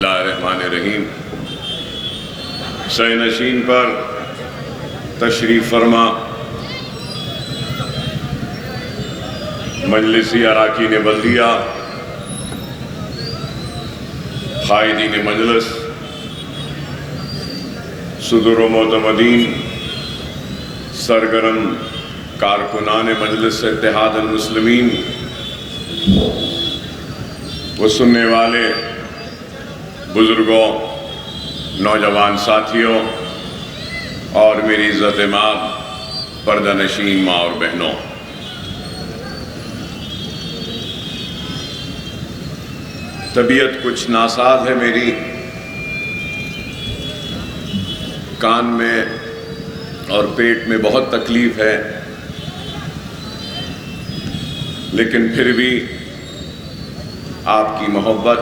بسم اللہ الرحمن الرحیم۔ سینشین پر تشریف فرما مجلسی اراکین بلدیہ، قائدین مجلس، صدور و معتمدین، سرگرم کارکنان مجلس اتحاد المسلمین و سننے والے بزرگوں، نوجوان ساتھیوں اور میری عزت مآب پردہ نشین ماں اور بہنوں، طبیعت کچھ ناساز ہے میری، کان میں اور پیٹ میں بہت تکلیف ہے، لیکن پھر بھی آپ کی محبت،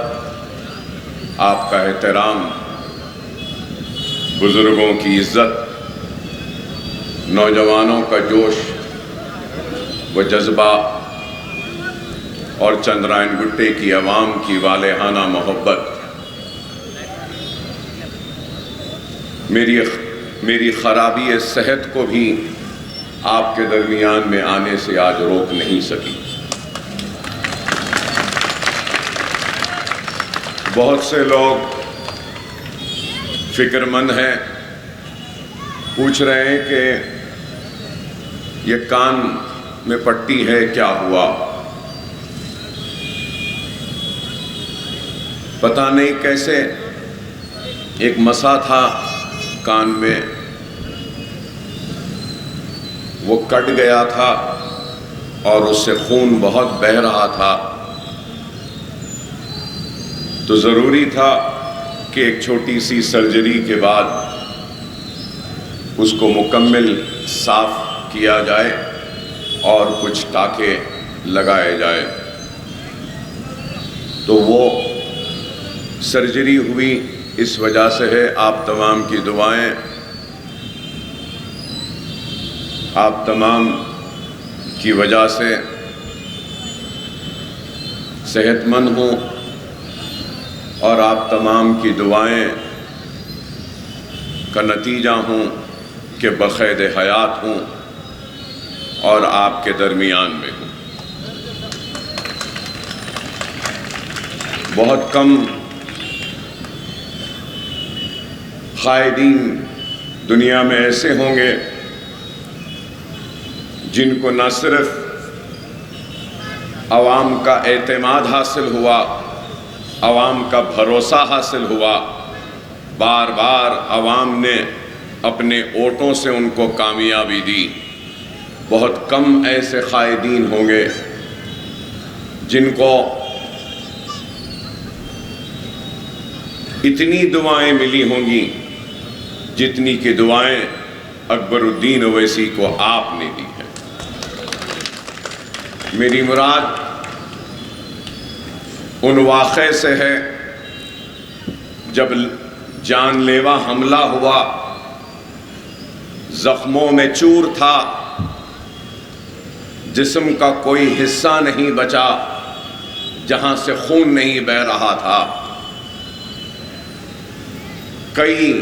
آپ کا احترام، بزرگوں کی عزت، نوجوانوں کا جوش و جذبہ اور چندرائن گٹے کی عوام کی والہانہ محبت میری خرابی صحت کو بھی آپ کے درمیان میں آنے سے آج روک نہیں سکی۔ بہت سے لوگ فکر مند ہیں، پوچھ رہے ہیں کہ یہ کان میں پٹی ہے، کیا ہوا؟ پتہ نہیں کیسے ایک مسا تھا کان میں، وہ کٹ گیا تھا اور اس سے خون بہت بہہ رہا تھا، تو ضروری تھا کہ ایک چھوٹی سی سرجری کے بعد اس کو مکمل صاف کیا جائے اور کچھ ٹاکے لگائے جائے۔ تو وہ سرجری ہوئی اس وجہ سے ہے۔ آپ تمام کی دعائیں، آپ تمام کی وجہ سے صحت مند ہوں، اور آپ تمام کی دعائیں کا نتیجہ ہوں کہ بقید حیات ہوں اور آپ کے درمیان میں ہوں۔ بہت کم قائدین دنیا میں ایسے ہوں گے جن کو نہ صرف عوام کا اعتماد حاصل ہوا، عوام کا بھروسہ حاصل ہوا، بار بار عوام نے اپنے ووٹوں سے ان کو کامیابی دی۔ بہت کم ایسے قائدین ہوں گے جن کو اتنی دعائیں ملی ہوں گی جتنی کہ دعائیں اکبر الدین اویسی کو آپ نے دی ہیں۔ میری مراد ان واقعے سے ہے جب جان لیوا حملہ ہوا، زخموں میں چور تھا، جسم کا کوئی حصہ نہیں بچا جہاں سے خون نہیں بہہ رہا تھا، کئی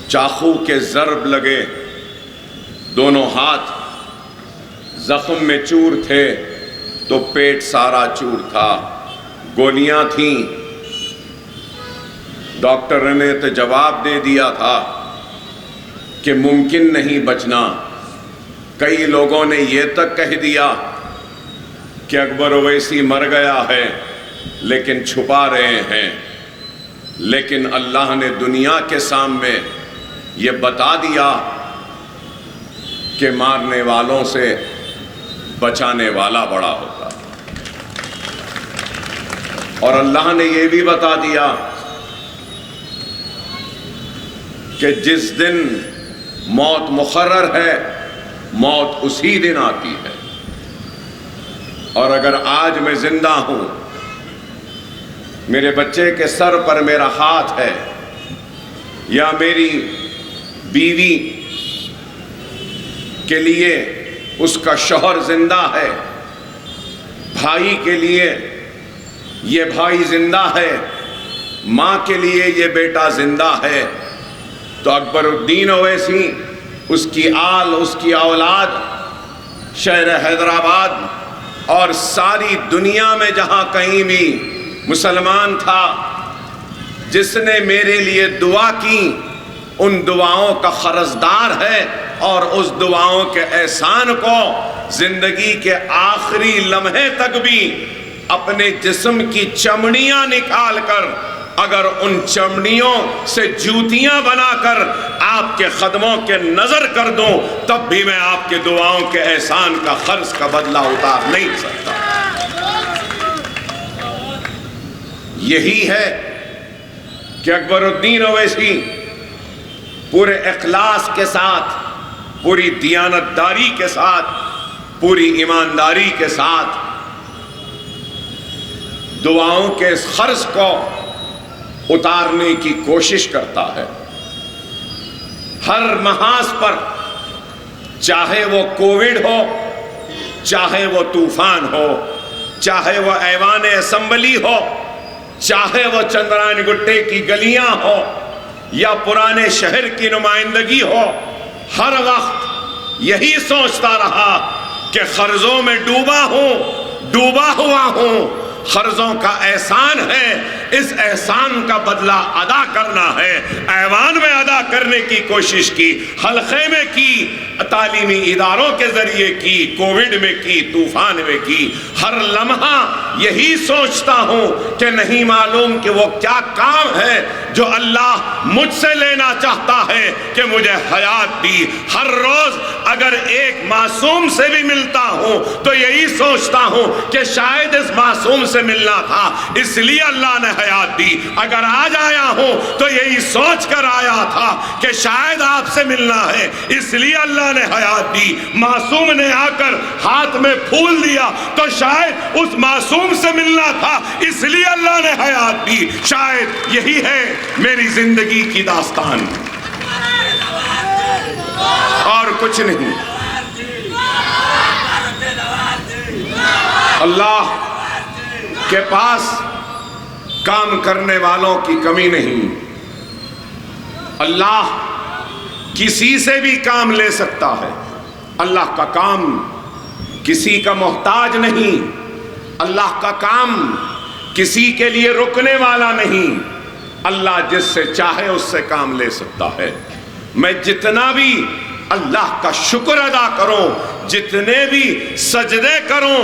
چاقو کے ضرب لگے، دونوں ہاتھ زخم میں چور تھے تو پیٹ سارا چور تھا، گولیاں تھیں، ڈاکٹر نے تو جواب دے دیا تھا کہ ممکن نہیں بچنا۔ کئی لوگوں نے یہ تک کہہ دیا کہ اکبر اویسی مر گیا ہے لیکن چھپا رہے ہیں، لیکن اللہ نے دنیا کے سامنے یہ بتا دیا کہ مارنے والوں سے بچانے والا بڑا ہوتا، اور اللہ نے یہ بھی بتا دیا کہ جس دن موت مقرر ہے موت اسی دن آتی ہے، اور اگر آج میں زندہ ہوں، میرے بچے کے سر پر میرا ہاتھ ہے، یا میری بیوی کے لیے اس کا شوہر زندہ ہے، بھائی کے لیے یہ بھائی زندہ ہے، ماں کے لیے یہ بیٹا زندہ ہے، تو اکبر الدین اویسی، اس کی آل، اس کی اولاد، شہر حیدرآباد اور ساری دنیا میں جہاں کہیں بھی مسلمان تھا، جس نے میرے لیے دعا کی ان دعاؤں کا قرضدار ہے، اور اس دعاؤں کے احسان کو زندگی کے آخری لمحے تک بھی اپنے جسم کی چمڑیاں نکال کر، اگر ان چمڑیوں سے جوتیاں بنا کر آپ کے قدموں کے نظر کر دوں، تب بھی میں آپ کے دعاؤں کے احسان کا قرض کا بدلہ اتار نہیں سکتا۔ یہی ہے کہ اکبر الدین اویسی پورے اخلاص کے ساتھ، پوری دیانتداری کے ساتھ، پوری ایمانداری کے ساتھ دعاؤں کے اس قرض کو اتارنے کی کوشش کرتا ہے۔ ہر محاذ پر، چاہے وہ کووڈ ہو، چاہے وہ طوفان ہو، چاہے وہ ایوان اسمبلی ہو، چاہے وہ چندرائن گٹے کی گلیاں ہو یا پرانے شہر کی نمائندگی ہو، ہر وقت یہی سوچتا رہا کہ قرضوں میں ڈوبا ہوا ہوں، قرضوں کا احسان ہے، اس احسان کا بدلہ ادا کرنا ہے۔ ایوان میں ادا کرنے کی کوشش کی، حلقے میں کی، تعلیمی اداروں کے ذریعے کی، کووڈ میں کی، طوفان میں کی۔ ہر لمحہ یہی سوچتا ہوں کہ نہیں معلوم کہ وہ کیا کام ہے جو اللہ مجھ سے لینا چاہتا ہے کہ مجھے حیات دی۔ ہر روز اگر ایک معصوم سے بھی ملتا ہوں تو یہی سوچتا ہوں کہ شاید اس معصوم سے ملنا تھا، اس لیے اللہ نے حیات دی۔ اگر آج آیا ہوں تو یہی سوچ کر آیا تھا کہ شاید آپ سے ملنا ہے، اس لیے اللہ نے حیات دی۔ معصوم نے آ کر ہاتھ میں پھول دیا تو شاید اس معصوم سے ملنا تھا، اس لیے اللہ نے حیات دی۔ شاید یہی ہے میری زندگی کی داستان، اور کچھ نہیں۔ اللہ کے پاس کام کرنے والوں کی کمی نہیں، اللہ کسی سے بھی کام لے سکتا ہے۔ اللہ کا کام کسی کا محتاج نہیں، اللہ کا کام کسی کے لیے رکنے والا نہیں۔ اللہ جس سے چاہے اس سے کام لے سکتا ہے۔ میں جتنا بھی اللہ کا شکر ادا کروں، جتنے بھی سجدے کروں،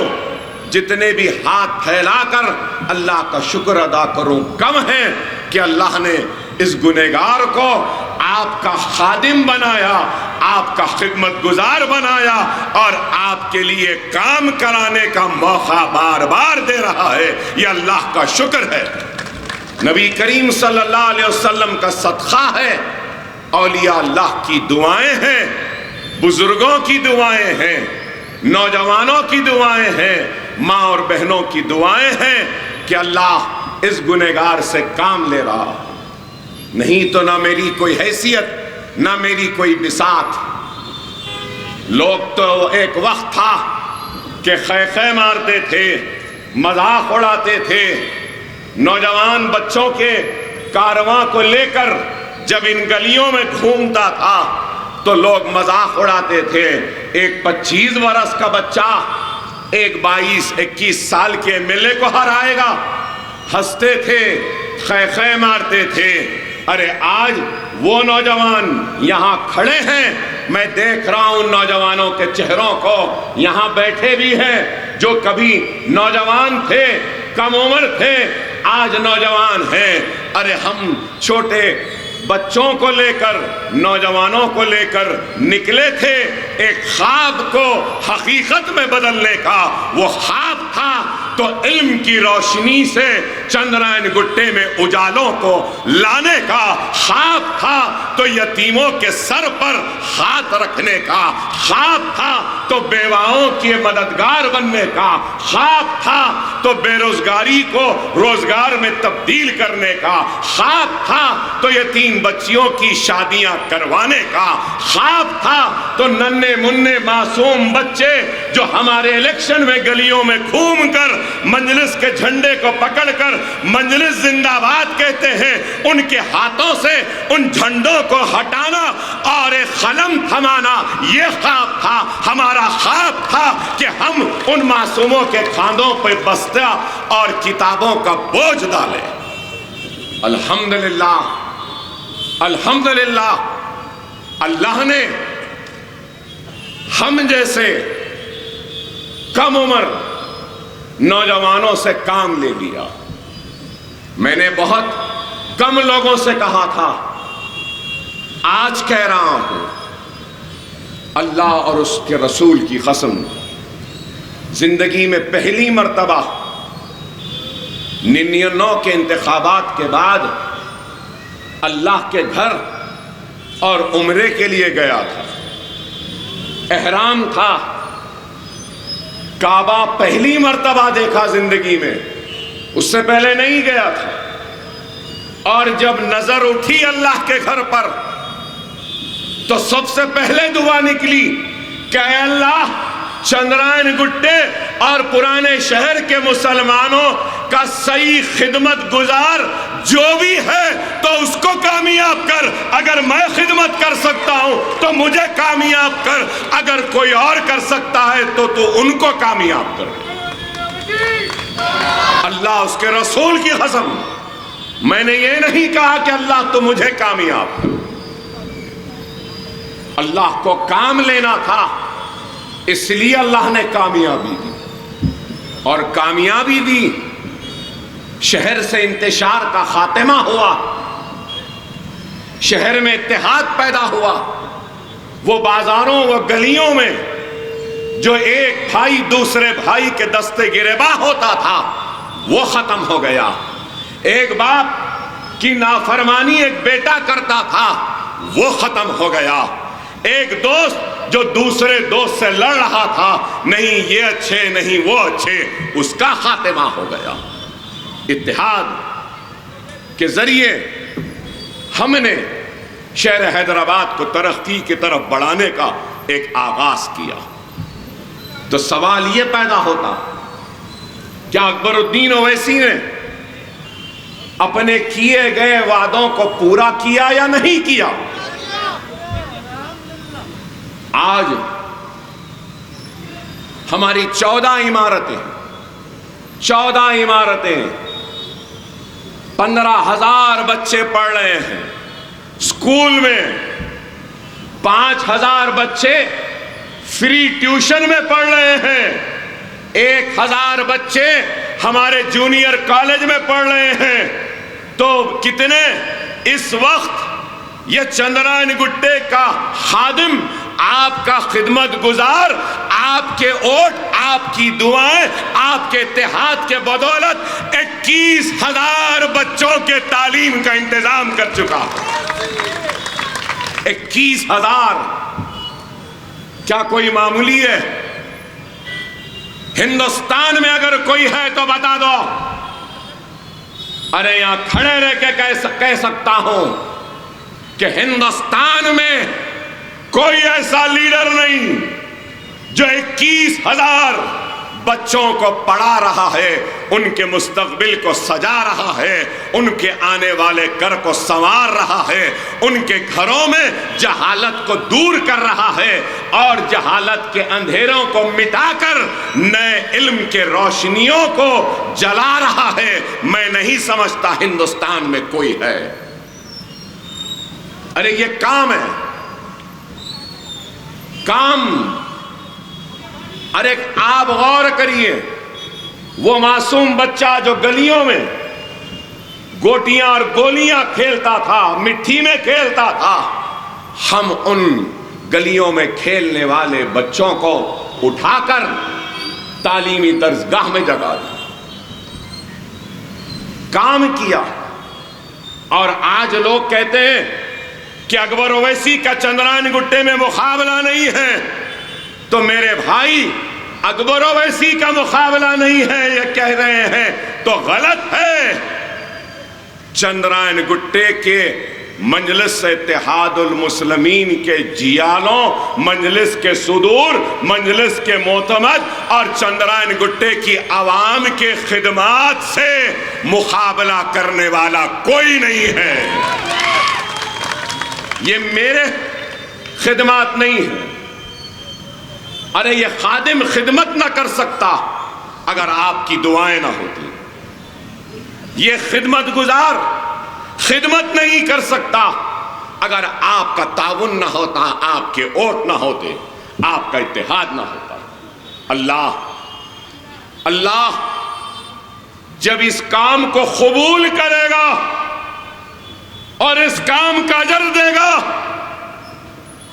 جتنے بھی ہاتھ پھیلا کر اللہ کا شکر ادا کروں، کم ہے کہ اللہ نے اس گنہگار کو آپ کا خادم بنایا، آپ کا خدمت گزار بنایا، اور آپ کے لیے کام کرانے کا موقع بار بار دے رہا ہے۔ یہ اللہ کا شکر ہے۔ نبی کریم صلی اللہ علیہ وسلم کا صدقہ ہے، اولیاء اللہ کی دعائیں ہیں، بزرگوں کی دعائیں ہیں، نوجوانوں کی دعائیں ہیں، ماں اور بہنوں کی دعائیں ہیں کہ اللہ اس گنہگار سے کام لے رہا۔ نہیں تو نہ میری کوئی حیثیت، نہ میری کوئی بساط۔ لوگ تو ایک وقت تھا کہ خیخے مارتے تھے، مذاق اڑاتے تھے، نوجوان بچوں کے کارواں کو لے کر جب ان گلیوں میں گھومتا تھا تو لوگ مذاق اڑاتے تھے۔ ایک 25 برس کا بچہ ایک 22-21 سال کے MLA کو ہرائے گا، ہنستے تھے، خیخے مارتے تھے۔ ارے آج وہ نوجوان یہاں کھڑے ہیں، میں دیکھ رہا ہوں نوجوانوں کے چہروں کو، یہاں بیٹھے بھی ہیں جو کبھی نوجوان تھے، کم عمر تھے، آج نوجوان ہیں۔ ارے ہم چھوٹے بچوں کو لے کر، نوجوانوں کو لے کر نکلے تھے ایک خواب کو حقیقت میں بدلنے کا۔ وہ خواب تھا تو علم کی روشنی سے چندرائن گٹے میں اجالوں کو لانے کا، خواب تھا تو یتیموں کے سر پر ہاتھ رکھنے کا، خواب تھا تو بیواؤں کے مددگار بننے کا، خواب تھا تو بے روزگاری کو روزگار میں تبدیل کرنے کا، خواب تھا تو یتیم بچیوں کی شادیاں کروانے کا، خواب تھا تو ننھے منھے معصوم بچے جو ہمارے الیکشن میں گلیوں میں گھوم کر مجلس کے جھنڈے کو پکڑ کر مجلس زندہ باد کہتے ہیں، ان کے ہاتھوں سے ان جھنڈوں کو ہٹانا اور ایک قلم تھمانا، یہ خواب تھا، ہمارا خواب تھا کہ ہم ان معصوموں کے کاندھوں پہ بستہ اور کتابوں کا بوجھ ڈالیں۔ الحمدللہ الحمدللہ اللہ نے ہم جیسے کم عمر نوجوانوں سے کام لے لیا۔ میں نے بہت کم لوگوں سے کہا تھا، آج کہہ رہا ہوں، اللہ اور اس کے رسول کی قسم، زندگی میں پہلی مرتبہ 99 کے انتخابات کے بعد اللہ کے گھر اور عمرے کے لیے گیا تھا۔ احرام تھا، کعبہ پہلی مرتبہ دیکھا زندگی میں، اس سے پہلے نہیں گیا تھا۔ اور جب نظر اٹھی اللہ کے گھر پر تو سب سے پہلے دعا نکلی کہ اے اللہ، چندرائن گٹے اور پرانے شہر کے مسلمانوں کا صحیح خدمت گزار جو بھی ہے تو اس کو کامیاب کر، اگر میں خدمت کر سکتا ہوں تو مجھے کامیاب کر، اگر کوئی اور کر سکتا ہے تو ان کو کامیاب کر۔ اللہ اس کے رسول کی قسم، میں نے یہ نہیں کہا کہ اللہ تو مجھے کامیاب کر، اللہ کو کام لینا تھا، اس لیے اللہ نے کامیابی دی، اور کامیابی دی، شہر سے انتشار کا خاتمہ ہوا، شہر میں اتحاد پیدا ہوا، وہ بازاروں و گلیوں میں جو ایک بھائی دوسرے بھائی کے دستے گریباں ہوتا تھا وہ ختم ہو گیا، ایک باپ کی نافرمانی ایک بیٹا کرتا تھا وہ ختم ہو گیا، ایک دوست جو دوسرے دوست سے لڑ رہا تھا، نہیں یہ اچھے نہیں وہ اچھے، اس کا خاتمہ ہو گیا۔ اتحاد کے ذریعے ہم نے شہر حیدرآباد کو ترقی کی طرف بڑھانے کا ایک آغاز کیا۔ تو سوال یہ پیدا ہوتا، کیا اکبر الدین اویسی نے اپنے کیے گئے وعدوں کو پورا کیا یا نہیں کیا؟ آج ہماری 14 عمارتیں 15,000 بچے پڑھ رہے ہیں، اسکول میں 5,000 بچے فری ٹیوشن میں پڑھ رہے ہیں، 1,000 بچے ہمارے جونیئر کالج میں پڑھ رہے ہیں، تو کتنے اس وقت یہ چندرائن گٹے کا خادم، آپ کا خدمت گزار، آپ کے ووٹ، آپ کی دعائیں، آپ کے اتحاد کے بدولت 21,000 بچوں کے تعلیم کا انتظام کر چکا۔ 21,000 کیا کوئی معمولی ہے؟ ہندوستان میں اگر کوئی ہے تو بتا دو۔ ارے یہاں کھڑے رہ کے کہہ سکتا ہوں کہ ہندوستان میں کوئی ایسا لیڈر نہیں جو 21,000 بچوں کو پڑھا رہا ہے، ان کے مستقبل کو سجا رہا ہے، ان کے آنے والے گھر کو سنوار رہا ہے، ان کے گھروں میں جہالت کو دور کر رہا ہے اور جہالت کے اندھیروں کو مٹا کر نئے علم کے روشنیوں کو جلا رہا ہے۔ میں نہیں سمجھتا ہندوستان میں کوئی ہے۔ ارے یہ کام ہے، کام۔ ارے آپ غور کریے، وہ معصوم بچہ جو گلیوں میں گوٹیاں اور گولیاں کھیلتا تھا، مٹی میں کھیلتا تھا، ہم ان گلیوں میں کھیلنے والے بچوں کو اٹھا کر تعلیمی درسگاہ میں جگا دیا، کام کیا۔ اور آج لوگ کہتے ہیں کہ اکبر اویسی کا چندرائن گٹے میں مقابلہ نہیں ہے، تو میرے بھائی اکبر اویسی کا مقابلہ نہیں ہے یہ کہہ رہے ہیں تو غلط ہے۔ چندرائن گٹے کے مجلس اتحاد المسلمین کے جیالوں، مجلس کے صدور، مجلس کے معتمد اور چندرائن گٹے کی عوام کے خدمات سے مقابلہ کرنے والا کوئی نہیں ہے۔ یہ میرے خدمات نہیں ہیں۔ ارے یہ خادم خدمت نہ کر سکتا اگر آپ کی دعائیں نہ ہوتی۔ یہ خدمت گزار خدمت نہیں کر سکتا اگر آپ کا تعاون نہ ہوتا، آپ کے ووٹ نہ ہوتے، آپ کا اتحاد نہ ہوتا۔ اللہ جب اس کام کو قبول کرے گا اور اس کام کا اجر دے گا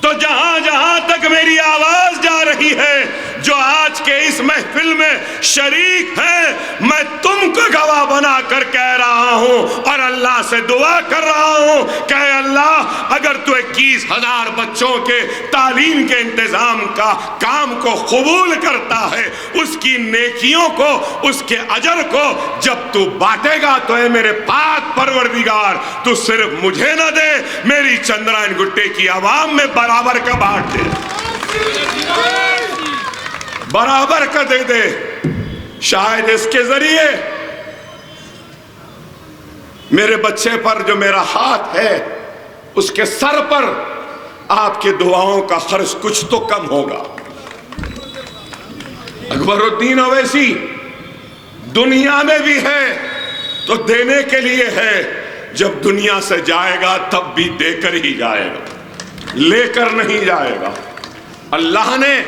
تو جہاں جہاں تک میری آواز جا رہی ہے، جو آج کے اس محفل میں شریک ہیں، میں تم کو گواہ بنا کر کہہ رہا ہوں اور اللہ سے دعا کر رہا ہوں کہ اے اللہ، اگر تو 21,000 بچوں کے تعلیم کے انتظام کا کام کو قبول کرتا ہے، اس کی نیکیوں کو، اس کے اجر کو جب تو بانٹے گا تو اے میرے پاک پروردگار، تو صرف مجھے نہ دے، میری چندرائن گٹے کی عوام میں برابر کا بانٹ دے، برابر کا دے دے۔ شاید اس کے ذریعے میرے بچے پر جو میرا ہاتھ ہے، اس کے سر پر آپ کے دعاؤں کا خرچ کچھ تو کم ہوگا۔ اکبر الدین اویسی دنیا میں بھی ہے تو دینے کے لیے ہے، جب دنیا سے جائے گا تب بھی دے کر ہی جائے گا، لے کر نہیں جائے گا۔ اللہ نے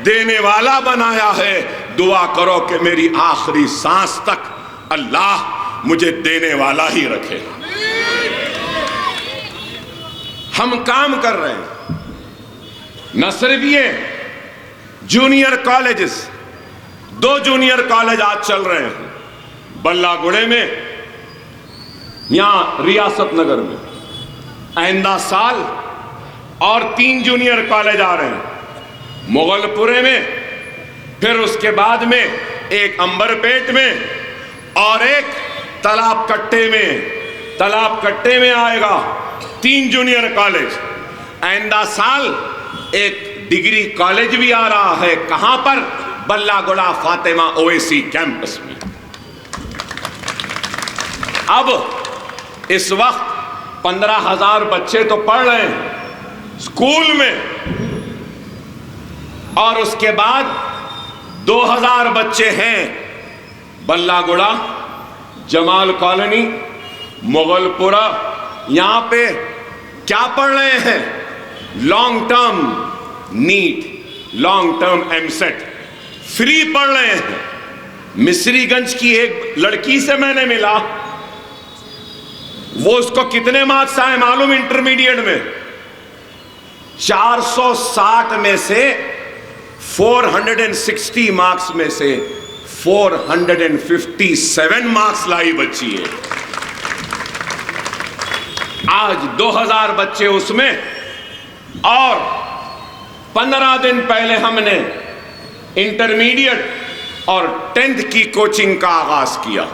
دینے والا بنایا ہے، دعا کرو کہ میری آخری سانس تک اللہ مجھے دینے والا ہی رکھے۔ ہم کام کر رہے ہیں، نہ صرف یہ جونیئر کالجز، 2 جونیئر کالج آج چل رہے ہیں بلہ گڑھے میں، یہاں ریاست نگر میں، آئندہ سال اور 3 جونیئر کالج آ رہے ہیں مغل پورے میں، پھر اس کے بعد میں ایک امبر پیٹ میں اور ایک تالاب کٹے میں آئے گا 3 جونیئر کالج۔ آئندہ سال ایک ڈگری کالج بھی آ رہا ہے، کہاں پر؟ بلہ گڑھا فاطمہ اویسی کیمپس میں۔ اب اس وقت 15,000 بچے تو پڑھ رہے ہیں اسکول میں، اور اس کے بعد 2,000 بچے ہیں بلہ گڑھا، جمال کالونی، مغل پورہ، یہاں پہ کیا پڑھ رہے ہیں؟ Long term NET, long term MCAT free پڑھ رہے ہیں۔ مصری گنج کی ایک لڑکی سے میں نے ملا، وہ اس کو کتنے مارکس آئے معلوم انٹرمیڈیٹ میں؟ 460 میں سے 460 مارکس میں سے 457 مارکس لائی بچی ہے۔ آج 2,000 بچے اس میں، اور 15 دن پہلے ہم نے انٹرمیڈیٹ اور 10th کی کوچنگ کا آغاز کیا۔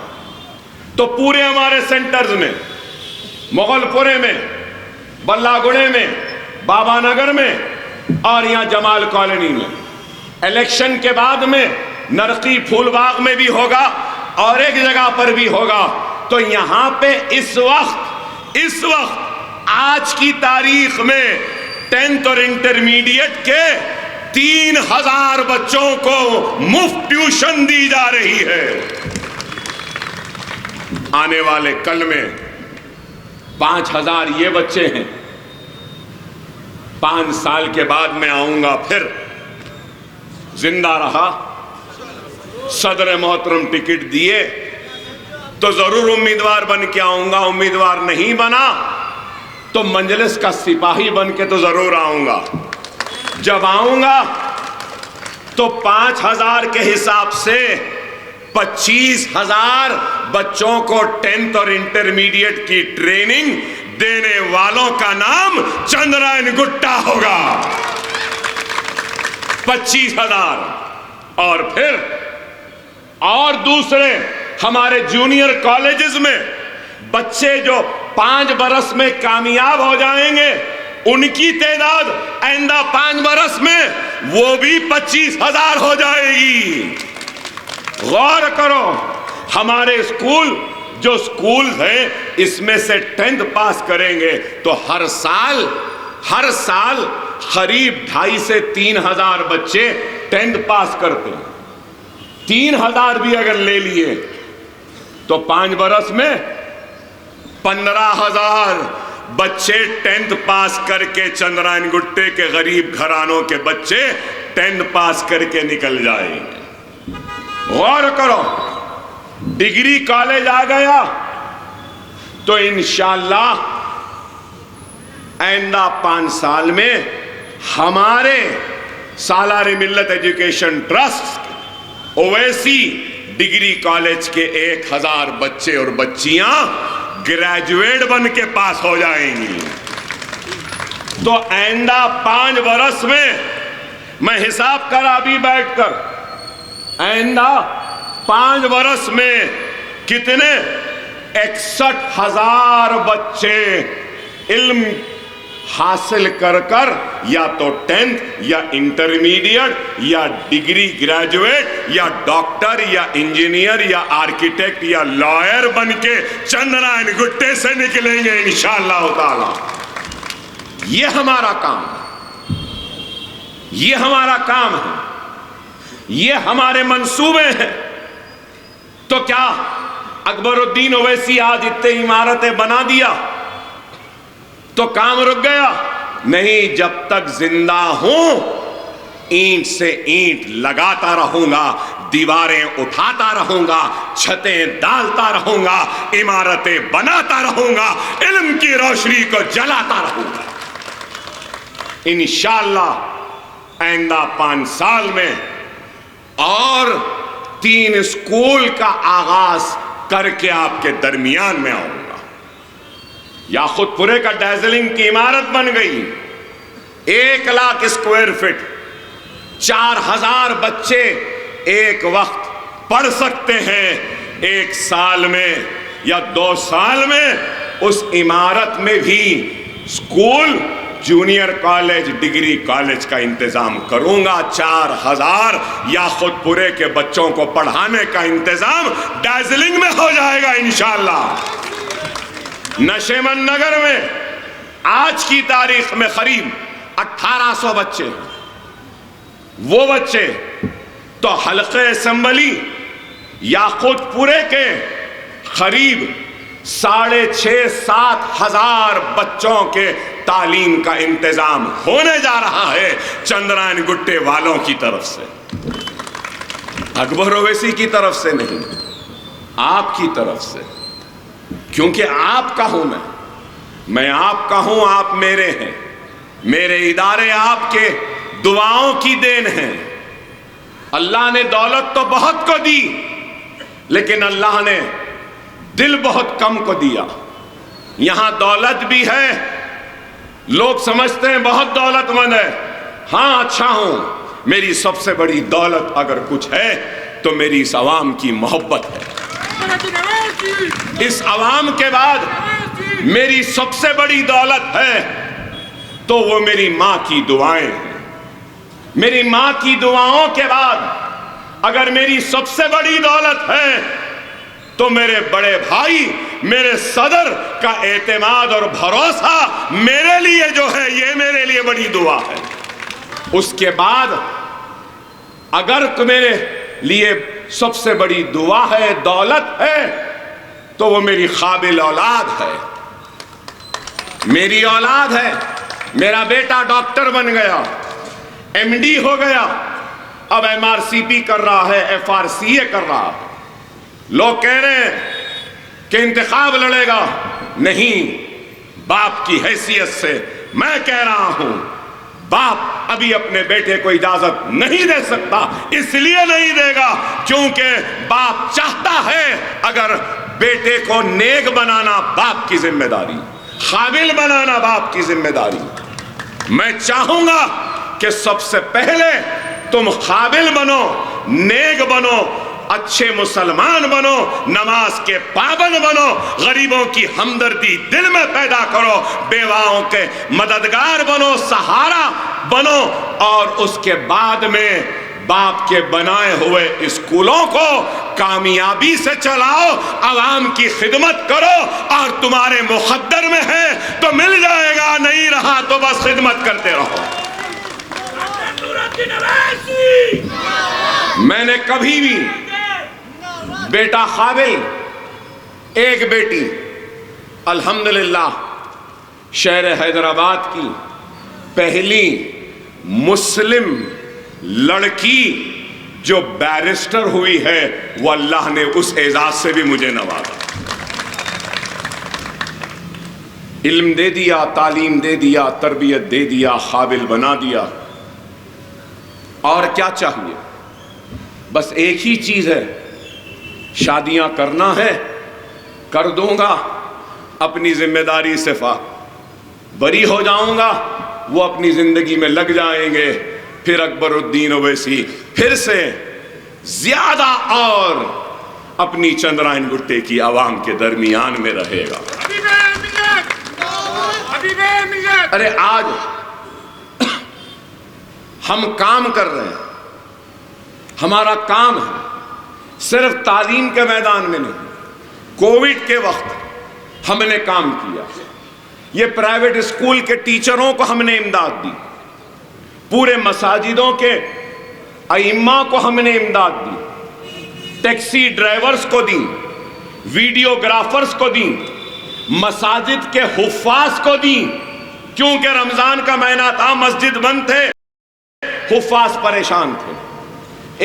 تو پورے ہمارے سینٹرز میں، مغل پورے میں، بلہ گڑھے میں، بابا نگر میں اور یہاں جمال کالونی میں، الیکشن کے بعد میں نرقی پھول باغ میں بھی ہوگا اور ایک جگہ پر بھی ہوگا۔ تو یہاں پہ اس وقت آج کی تاریخ میں 10th اور انٹرمیڈیٹ کے 3,000 بچوں کو مفت ٹیوشن دی جا رہی ہے۔ آنے والے کل میں 5,000 یہ بچے ہیں۔ 5 سال کے بعد میں آؤں گا، پھر زندہ رہا، صدر محترم ٹکٹ دیے تو ضرور امیدوار بن کے آؤں گا، امیدوار نہیں بنا تو مجلس کا سپاہی بن کے تو ضرور آؤں گا۔ جب آؤں گا تو 5,000 کے حساب سے 25,000 بچوں کو 10th اور انٹرمیڈیٹ کی ٹریننگ دینے والوں کا نام چندرائن گٹا ہوگا۔ 25,000 اور پھر اور دوسرے ہمارے جونیئر کالجز میں بچے جو 5 برس میں کامیاب ہو جائیں گے، ان کی تعداد آئندہ 5 برس میں وہ بھی 25,000 ہو جائے گی۔ غور کرو، ہمارے اسکول جو اسکولز ہیں اس میں سے 10th پاس کریں گے تو ہر سال قریب 2,500 سے 3,000 بچے 10th پاس کرتے ہیں۔ 3,000 بھی اگر لے لیے تو 5 برس میں 15,000 بچے 10th پاس کر کے، چندرائن گٹے کے غریب گھرانوں کے بچے 10th پاس کر کے نکل جائیں گے۔ غور کرو، ڈگری کالج آ گیا تو انشاءاللہ آئندہ 5 سال میں ہمارے سالار ملت education trust Owaisi degree college کے 1,000 بچے اور بچیاں گریجویٹ بن کے پاس ہو جائیں گی۔ تو آئندہ 5 برس میں حساب کرا ابھی بیٹھ کر، آئندہ 5 برس میں کتنے 61,000 بچے علم حاصل کر یا تو 10th یا انٹرمیڈیٹ یا ڈگری گریجویٹ یا ڈاکٹر یا انجینئر یا آرکیٹیکٹ یا لائر بن کے چندرائن گٹے سے نکلیں گے انشاءاللہ تعالی۔ یہ ہمارا کام ہے، یہ ہمارا کام ہے، یہ ہمارے منصوبے ہیں۔ تو کیا اکبر الدین اویسی آج اتنے عمارتیں بنا دیا تو کام رک گیا؟ نہیں، جب تک زندہ ہوں اینٹ سے اینٹ لگاتا رہوں گا، دیواریں اٹھاتا رہوں گا، چھتیں ڈالتا رہوں گا، عمارتیں بناتا رہوں گا، علم کی روشنی کو جلاتا رہوں گا۔ انشاءاللہ آئندہ 5 سال میں اور 3 اسکول کا آغاز کر کے آپ کے درمیان میں آؤں گا۔ یاقوت پورے کا ڈیزلنگ کی عمارت بن گئی، 1 لاکھ اسکوائر فٹ، 4,000 بچے ایک وقت پڑھ سکتے ہیں۔ 1 سال میں یا 2 سال میں اس عمارت میں بھی school, junior college, degree college کا انتظام کروں گا۔ 4,000 یاقوت پورے کے بچوں کو پڑھانے کا انتظام ڈیزلنگ میں ہو جائے گا انشاءاللہ۔ نشیمن نگر میں آج کی تاریخ میں قریب 1,800 بچے، وہ بچے تو حلقہ اسمبلی یاقوت پورے کے قریب 6,500-7 ہزار بچوں کے تعلیم کا انتظام ہونے جا رہا ہے چندرائن گٹے والوں کی طرف سے، اکبر اویسی کی طرف سے نہیں، آپ کی طرف سے۔ کیونکہ آپ کا ہوں میں آپ کا ہوں، آپ میرے ہیں، میرے ادارے آپ کے دعاؤں کی دین ہیں۔ اللہ نے دولت تو بہت کو دی، لیکن اللہ نے دل بہت کم کو دیا۔ یہاں دولت بھی ہے، لوگ سمجھتے ہیں بہت دولت مند ہے، ہاں اچھا ہوں، میری سب سے بڑی دولت اگر کچھ ہے تو میری اس عوام کی محبت ہے۔ اس عوام کے بعد میری سب سے بڑی دولت ہے تو وہ میری ماں کی دعائیں ہیں۔ میری ماں کی دعاؤں کے بعد اگر میری سب سے بڑی دولت ہے تو میرے بڑے بھائی، میرے صدر کا اعتماد اور بھروسہ میرے لیے جو ہے، یہ میرے لیے بڑی دعا ہے۔ اس کے بعد اگر میرے لیے سب سے بڑی دعا ہے، دولت ہے، تو وہ میری قابل اولاد ہے، میری اولاد ہے۔ میرا بیٹا ڈاکٹر بن گیا، MD ہو گیا، اب MRCP کر رہا ہے، FRCA کر رہا ہے۔ لوگ کہہ رہے ہیں کہ انتخاب لڑے گا، نہیں، باپ کی حیثیت سے میں کہہ رہا ہوں، باپ ابھی اپنے بیٹے کو اجازت نہیں دے سکتا، اس لیے نہیں دے گا کیونکہ باپ چاہتا ہے اگر بیٹے کو نیک بنانا باپ کی ذمہ داری، قابل بنانا باپ کی ذمہ داری۔ میں چاہوں گا کہ سب سے پہلے تم قابل بنو، نیک بنو، اچھے مسلمان بنو، نماز کے پابند بنو، غریبوں کی ہمدردی دل میں پیدا کرو، بیواؤں کے مددگار بنو، سہارا بنو، اور اس کے بعد میں باپ کے بنائے ہوئے اسکولوں کو کامیابی سے چلاؤ، عوام کی خدمت کرو، اور تمہارے مقدر میں ہے تو مل جائے گا، نہیں رہا تو بس خدمت کرتے رہو۔ میں نے کبھی بھی بیٹا قابل، ایک بیٹی، الحمدللہ شہر حیدرآباد کی پہلی مسلم لڑکی جو بیرسٹر ہوئی ہے، وہ اللہ نے اس اعزاز سے بھی مجھے نوازا۔ علم دے دیا، تعلیم دے دیا، تربیت دے دیا، قابل بنا دیا، اور کیا چاہیے؟ بس ایک ہی چیز ہے، شادیاں کرنا ہے کر دوں گا، اپنی ذمہ داری سے بری ہو جاؤں گا، وہ اپنی زندگی میں لگ جائیں گے، پھر اکبر الدین اویسی پھر سے زیادہ اور اپنی چندرائن گٹے کی عوام کے درمیان میں رہے گا۔ ارے آج ہم کام کر رہے ہیں، ہمارا کام ہے صرف تعلیم کے میدان میں نہیں، کووڈ کے وقت ہم نے کام کیا، یہ پرائیویٹ اسکول کے ٹیچروں کو ہم نے امداد دی، پورے مساجدوں کے ائمہ کو ہم نے امداد دی، ٹیکسی ڈرائیورز کو دی، ویڈیوگرافرز کو دی، مساجد کے حفاظ کو دی، کیونکہ رمضان کا مہینہ تھا، مسجد بند تھے، حفاظ پریشان تھے،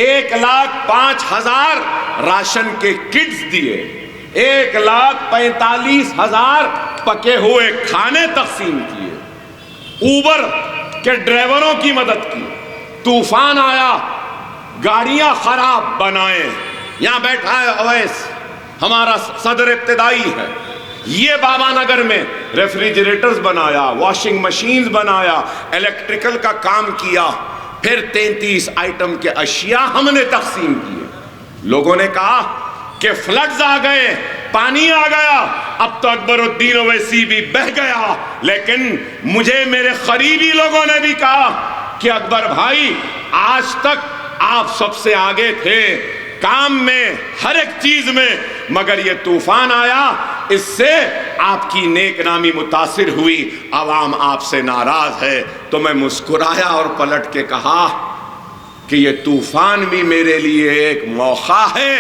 1,05,000 راشن کے کٹس دیے، 1,45,000 پکے ہوئے کھانے تقسیم کیے، اوبر کے ڈرائیوروں کی مدد کی، طوفان آیا گاڑیاں خراب بنائے، یہاں بیٹھا ہے اویس ہمارا صدر ابتدائی ہے، یہ بابا نگر میں ریفریجریٹرز بنایا، واشنگ مشینز بنایا، الیکٹریکل کا کام کیا، پھر 33 آئٹم کے اشیاء ہم نے تقسیم کیے۔ لوگوں نے کہا کہ فلڈز آ گئے، پانی آ گیا، اب تو اکبر الدین اویسی بھی بہہ گیا، لیکن مجھے میرے قریبی لوگوں نے بھی کہا کہ اکبر بھائی آج تک آپ سب سے آگے تھے کام میں، ہر ایک چیز میں، مگر یہ طوفان آیا، اس سے آپ کی نیک نامی متاثر ہوئی، عوام آپ سے ناراض ہے۔ تو میں مسکرایا اور پلٹ کے کہا کہ یہ طوفان بھی میرے لیے ایک موقع ہے،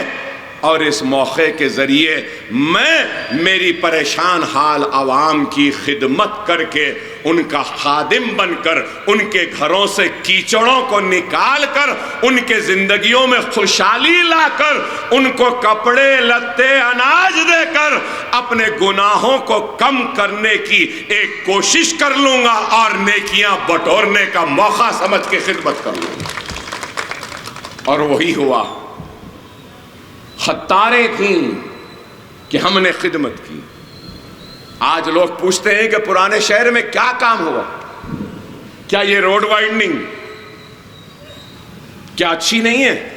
اور اس موقع کے ذریعے میں میری پریشان حال عوام کی خدمت کر کے، ان کا خادم بن کر، ان کے گھروں سے کیچڑوں کو نکال کر، ان کے زندگیوں میں خوشحالی لا کر، ان کو کپڑے لتے اناج دے کر اپنے گناہوں کو کم کرنے کی ایک کوشش کر لوں گا، اور نیکیاں بٹورنے کا موقع سمجھ کے خدمت کر لوں گا۔ اور وہی ہوا، خطاریں تھیں کہ ہم نے خدمت کی۔ آج لوگ پوچھتے ہیں کہ پرانے شہر میں کیا کام ہوا، کیا یہ روڈ وائڈننگ کیا اچھی نہیں ہے؟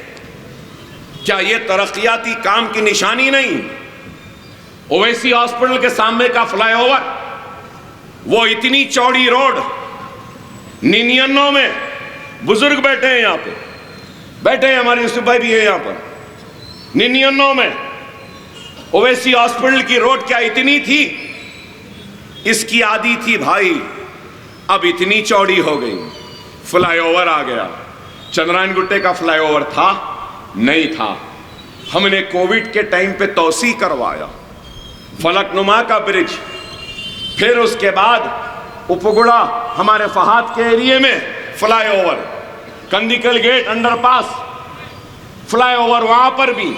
کیا یہ ترقیاتی کام کی نشانی نہیں؟ اویسی ہاسپٹل کے سامنے کا فلائی اوور، وہ اتنی چوڑی روڈ، 99 میں بزرگ بیٹھے ہیں، یہاں پہ بیٹھے ہیں، ہمارے یوسف بھائی بھی ہے یہاں پر، 99 میں اویسی ہاسپٹل کی روڈ کیا اتنی تھی؟ اس کی عادی تھی بھائی، اب اتنی چوڑی ہو گئی، فلائی اوور آ گیا۔ چندرائن گٹے کا فلائی اوور تھا؟ نہیں تھا، ہم نے کووڈ کے ٹائم پہ توسیع کروایا، فلک نما کا برج، پھر اس کے بعد اپگڑا ہمارے فہاد کے ایریے میں فلائی اوور، کندیکل گیٹ انڈر پاس فلائی اوور، وہاں پر بھی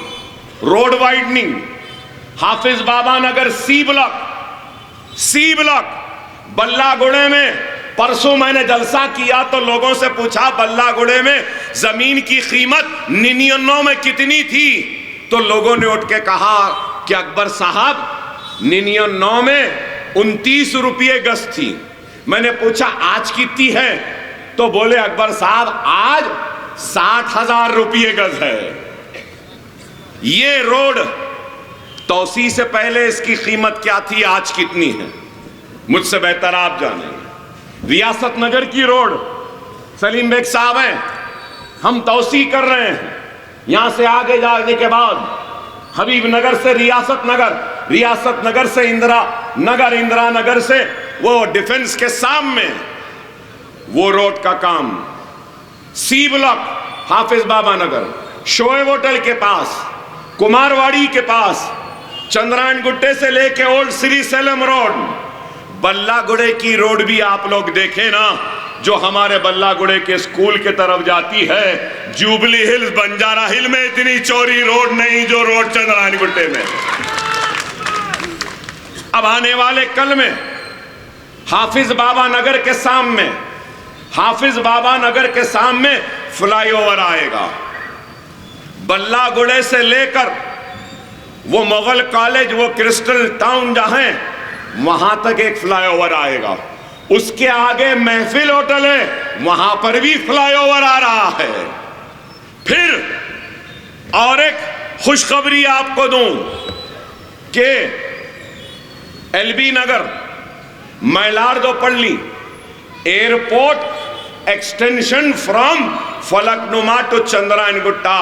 روڈ وائڈننگ، حافظ بابا نگر سی بلاک، بلہ گڑے میں پرسوں میں نے جلسہ کیا تو لوگوں سے پوچھا بلہ گڑے میں زمین کی قیمت 99 میں کتنی تھی؟ تو لوگوں نے اٹھ کے کہا کہ اکبر صاحب 99 میں 29 روپے گز تھی۔ میں نے پوچھا آج کتنی ہے؟ تو بولے اکبر صاحب آج 60,000 روپے گز ہے۔ یہ روڈ توسیع سے پہلے اس کی قیمت کیا تھی، آج کتنی ہے؟ مجھ سے بہتر آپ جانیں گے۔ ریاست نگر کی روڈ، سلیم بیگ صاحب ہیں، ہم توسیع کر رہے ہیں، یہاں سے آگے جانے کے بعد حبیب نگر سے ریاست نگر، ریاست نگر سے اندرا نگر، اندرا نگر سے وہ ڈیفنس کے سامنے وہ روڈ کا کام، سی بلاک حافظ بابا نگر، شعیب ہوٹل کے پاس، کمارواڑی کے پاس، چندرائن گٹے سے لے کے اولڈ سری سیلم روڈ، بلہ گڑے کی روڈ بھی آپ لوگ دیکھیں نا، جو ہمارے بلہ گڑے کے اسکول کے طرف جاتی ہے، جوبلی ہلز بنجارہ ہل میں اتنی چوری روڈ نہیں جو روڈ چندرائن گٹے میں۔ اب آنے والے کل میں حافظ بابا نگر کے سامنے، حافظ بابا نگر کے سامنے فلائی اوور آئے گا، بلہ گڑے سے لے کر وہ مغل کالج، وہ کرسٹل ٹاؤن جہاں ہیں، وہاں تک ایک فلائی اوور آئے گا۔ اس کے آگے محفل ہوٹل ہے، وہاں پر بھی فلائی اوور آ رہا ہے۔ پھر اور ایک خوشخبری آپ کو دوں کہ ایل بی نگر، میلاردو پلی airport extension from Falaknuma to Chandrayangutta گٹا،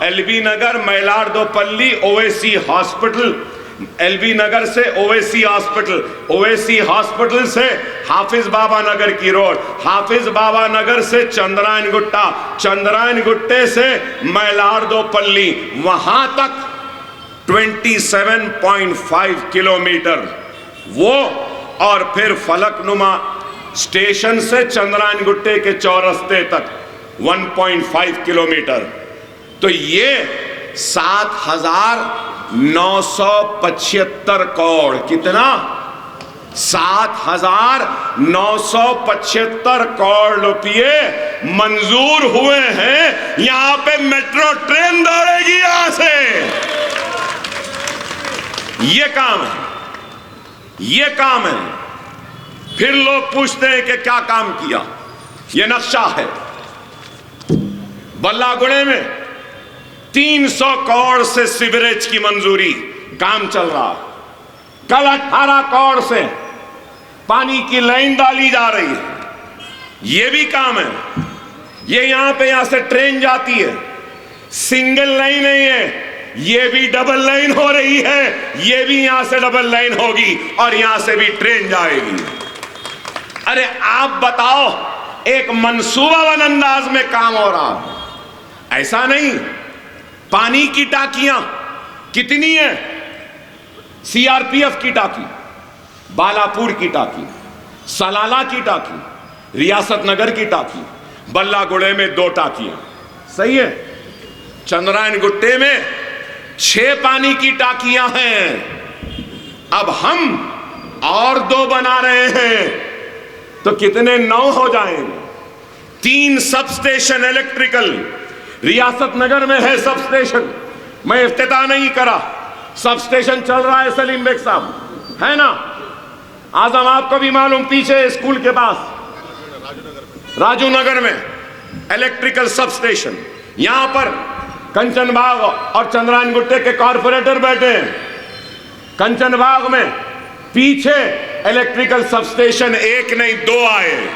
L B Nagar Mailardevpally Owaisi hospital, L B Nagar سے اویسی ہاسپٹل، اویسی ہاسپٹل سے حافظ بابا نگر کی روڈ، حافظ بابا نگر سے چندرائن گٹا، چندرائن گٹے سے میلاردو پلی، وہاں تک 27.5 کلومیٹر وہ، اور پھر فلک نما اسٹیشن سے چندرائن گٹے کے چورستے تک 1.5 کلومیٹر۔ تو یہ 7,975 کروڑ، کتنا؟ 7,975 کروڑ روپیے منظور ہوئے ہیں۔ یہاں پہ میٹرو ٹرین دوڑے گی یہاں سے۔ یہ کام ہے، یہ کام ہے۔ پھر لوگ پوچھتے ہیں کہ کیا کام کیا؟ یہ نقشہ ہے، بلہ گڑے میں 300 کروڑ سے سیوریج کی منظوری، کام چل رہا۔ کل 18 کروڑ سے پانی کی لائن ڈالی جا رہی ہے، یہ بھی کام ہے۔ یہ یہاں سے ٹرین جاتی ہے، سنگل لائن نہیں ہے، یہ بھی ڈبل لائن ہو رہی ہے، یہ بھی یہاں سے ڈبل لائن ہوگی اور یہاں سے بھی ٹرین جائے گی۔ ارے آپ بتاؤ، ایک منصوبہ بند انداز میں کام ہو رہا، ایسا نہیں۔ پانی کی ٹاکیاں کتنی ہیں؟ سی آر پی ایف کی ٹاکی، بالاپور کی ٹاکی، سلالہ کی ٹاکی، ریاست نگر کی ٹاکی، بلہ گڑے میں 2 ٹاکیاں، صحیح ہے۔ چندرائن گٹے میں 6 پانی کی ٹاکیاں ہیں۔ اب ہم اور 2 بنا رہے ہیں تو کتنے؟ 9 ہو جائیں گے۔ 3 سب سٹیشن الیکٹریکل، ریاست نگر میں ہے سب سٹیشن، میں افتتاح نہیں کرا، سب سٹیشن چل رہا ہے سلیم بیگ صاحب، ہے نا؟ آزم آپ کو بھی معلوم، پیچھے اسکول کے پاس راجو نگر میں الیکٹریکل سب سٹیشن۔ یہاں پر کنچن باغ اور چندرائن گٹے کے کارپوریٹر بیٹھے ہیں۔ کنچن باغ میں پیچھے الیکٹریکل سب سٹیشن 1 نہیں 2 آئے۔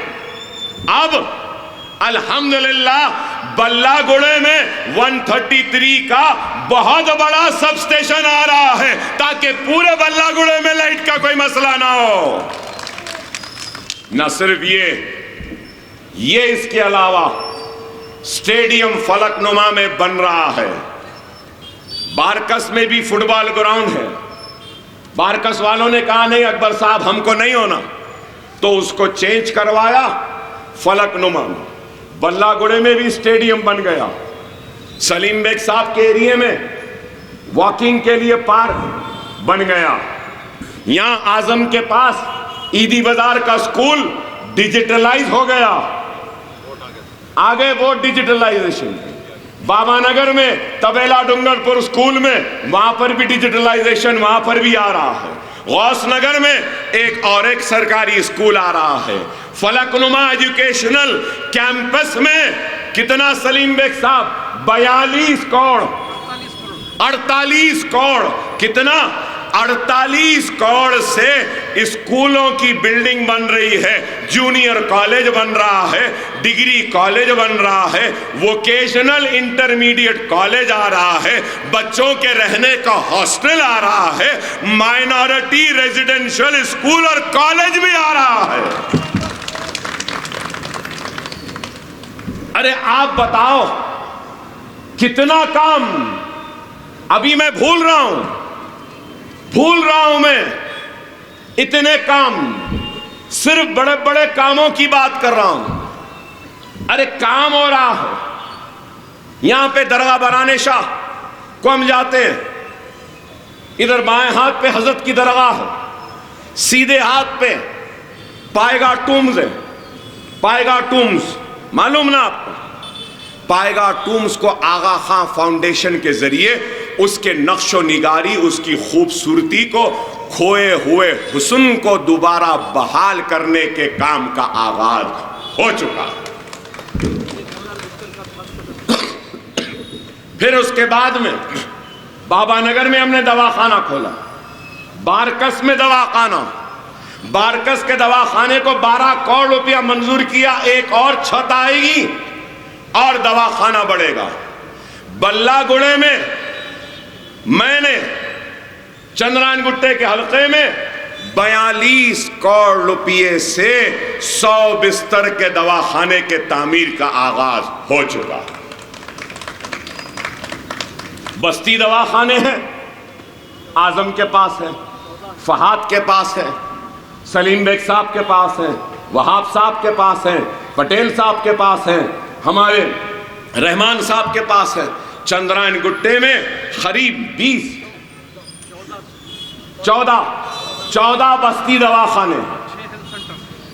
اب الحمدللہ بلہ گڑے میں 133 کا بہت بڑا سب سٹیشن آ رہا ہے، تاکہ پورے بلہ گڑے میں لائٹ کا کوئی مسئلہ نہ ہو۔ نہ صرف یہ اس کے علاوہ سٹیڈیم فلک نما میں بن رہا ہے۔ بارکس میں بھی فٹ بال گراؤنڈ ہے۔ بارکس والوں نے کہا نہیں اکبر صاحب ہم کو نہیں ہونا، تو اس کو چینج کروایا فلک نما میں۔ بلہ گڑے میں بھی سٹیڈیم بن گیا۔ سلیم بیگ صاحب کے ایریے میں واکنگ کے لیے پارک بن گیا۔ یہاں اعظم کے پاس عیدی بازار کا سکول ڈیجیٹلائز ہو گیا، آگے وہ ڈیجیٹلائزیشن۔ بابا نگر میں طبیلہ ڈنگر پور سکول میں، وہاں پر بھی ڈیجیٹلائزیشن وہاں پر بھی آ رہا ہے۔ غوث نگر میں ایک سرکاری سکول آ رہا ہے۔ فلک نما ایجوکیشنل کیمپس میں کتنا سلیم بیگ صاحب؟ 42 کروڑ 48 کروڑ، کتنا؟ 48 کروڑ سے اسکولوں کی بلڈنگ بن رہی ہے، جونیئر کالج بن رہا ہے، ڈگری کالج بن رہا ہے، ووکیشنل انٹرمیڈیٹ کالج آ رہا ہے، بچوں کے رہنے کا ہاسٹل آ رہا ہے، مائنورٹی ریزیڈنشل اسکول اور کالج بھی آ رہا ہے۔ ارے آپ بتاؤ کتنا کام، ابھی میں بھول رہا ہوں میں اتنے کام، صرف بڑے بڑے کاموں کی بات کر رہا ہوں۔ ارے کام ہو رہا ہے یہاں پہ درگاہ برانے شاہ کو ہم جاتے ہیں، ادھر بائیں ہاتھ پہ حضرت کی درگاہ ہے، سیدھے ہاتھ پہ پائیگا ٹومز ہے۔ پائیگا ٹومز معلوم نا آپ کو؟ پائیگا ٹومز کو آغا خان فاؤنڈیشن کے ذریعے اس کے نقش و نگاری، اس کی خوبصورتی کو، کھوئے ہوئے حسن کو دوبارہ بحال کرنے کے کام کا آغاز ہو چکا۔ پھر اس کے بعد میں بابا نگر میں ہم نے دواخانہ کھولا، بارکس میں دواخانہ، بارکس کے دواخانے کو 12 کروڑ روپیہ منظور کیا، ایک اور چھت آئے گی اور دواخانہ بڑھے گا۔ بلہ گڑے میں میں نے چندرائن گٹے کے حلقے میں 42 کروڑ روپیے سے 100 بستر کے دواخانے کے تعمیر کا آغاز ہو چکا۔ بستی دواخانے ہیں، اعظم کے پاس ہے، فہد کے پاس ہے، سلیم بیگ صاحب کے پاس ہے، وہاب صاحب کے پاس ہے، پٹیل صاحب کے پاس ہے، ہمارے رحمان صاحب کے پاس ہے۔ چندرائن گٹے میں قریب 14 بستی دواخانے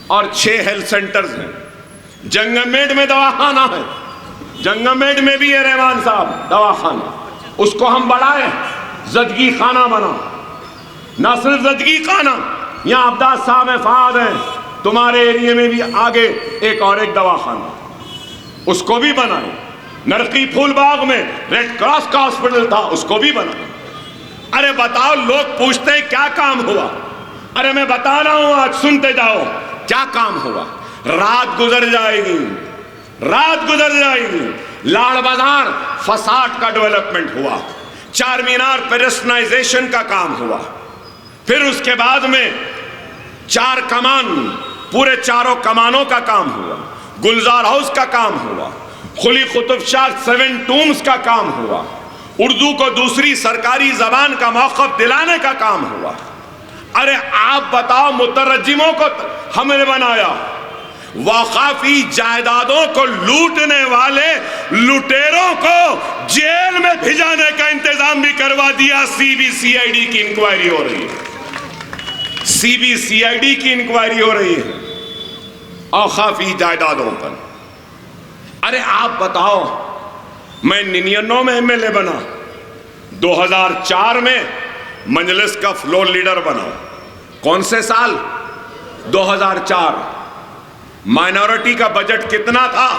اور 6 ہیلتھ سینٹرز ہیں۔ جنگمیڈ میں دواخانہ ہے، جنگمیڈ میں بھی ہے رحمان صاحب دواخانہ، اس کو ہم بڑھائیں، زدگی خانہ بنا۔ نہ صرف زدگی خانہ، یہاں عبداس صاحب فہد ہیں، تمہارے ایریے میں بھی آگے ایک اور ایک دواخانہ، اس کو بھی بنائیں۔ نرقی پھول باغ میں ریڈ کراس کا ہاسپٹل تھا، اس کو بھی بنائیں۔ ارے بتاؤ، لوگ پوچھتے ہیں کیا کام ہوا؟ ارے میں بتا رہا ہوں، آج سنتے جاؤ کیا کام ہوا۔ رات گزر جائے گی، رات گزر جائے گی، لاڑ بازار فساد کا ڈیولپمنٹ ہوا، چار مینار پیرسٹنائزیشن کا کام ہوا، پھر اس کے بعد میں 4 کمان، پورے 4 کمانوں کا کام ہوا، گلزار ہاؤس کا کام ہوا، قلی قطب شاہ 7 ٹومز کا کام ہوا، اردو کو دوسری سرکاری زبان کا موقف دلانے کا کام ہوا۔ ارے آپ بتاؤ، مترجموں کو ہم نے بنایا، وقافی جائیدادوں کو لوٹنے والے لٹیروں کو جیل میں بھیجانے کا انتظام بھی کروا دیا۔ CBCID کی انکوائری ہو رہی ہے، CBCID کی انکوائری ہو رہی ہے اوقافی جائیدادوں پر۔ ارے آپ بتاؤ، میں 99 میں MLA بنا، 2004 میں مجلس کا فلور لیڈر بنا۔ کون سے سال؟ 2004۔ مائنورٹی کا بجٹ کتنا تھا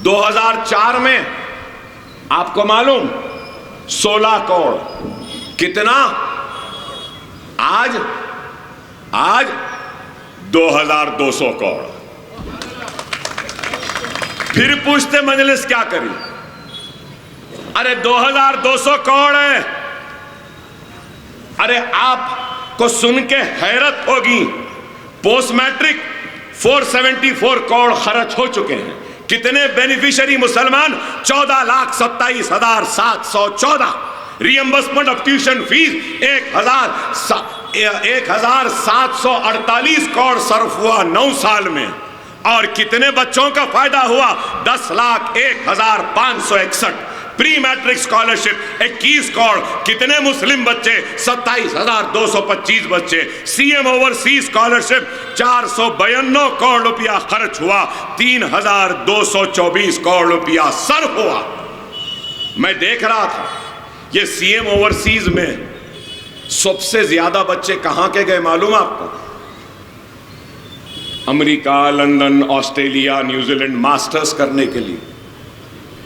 2004 میں؟ آپ کو معلوم؟ 16 کروڑ۔ کتنا آج 2200 کروڑ۔ پھر پوچھتے مجلس کیا کری؟ ارے 2200 کروڑ ہے۔ ارے آپ کو سن کے حیرت ہوگی، پوسٹ میٹرک 474 کروڑ خرچ ہو چکے ہیں۔ کتنے بینیفیشری مسلمان؟ 14,27,714۔ ری ایمبرسمنٹ آف ٹیوشن فیس 1,748 کروڑ صرف ہوا 9 سال میں۔ اور کتنے بچوں کا فائدہ ہوا؟ 10,01,561۔ پری میٹرک اسکالرشپ 21 کروڑ۔ کتنے مسلم بچے؟ 27,225 بچے۔ CM اوورسیز اسکالرشپ 492 کروڑ روپیہ خرچ ہوا، 3,224 کروڑ روپیہ صرف ہوا۔ میں دیکھ رہا تھا یہ CM اوورسیز میں سب سے زیادہ بچے کہاں کے گئے معلوم آپ کو؟ امریکہ، London, Australia, New Zealand masters کرنے کے لیے۔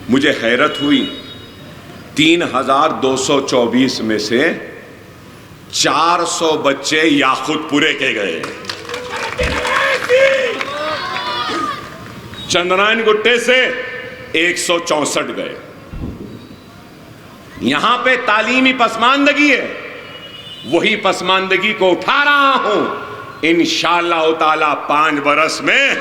مجھے حیرت ہوئی، 3,224 میں سے 400 بچے یا خود پورے کے گئے. چندرائن گٹے سے 164 گئے. یہاں پہ تعلیمی پسماندگی ہے، وہی پسماندگی کو اٹھا رہا ہوں. انشاءاللہ تعالی 5 برس میں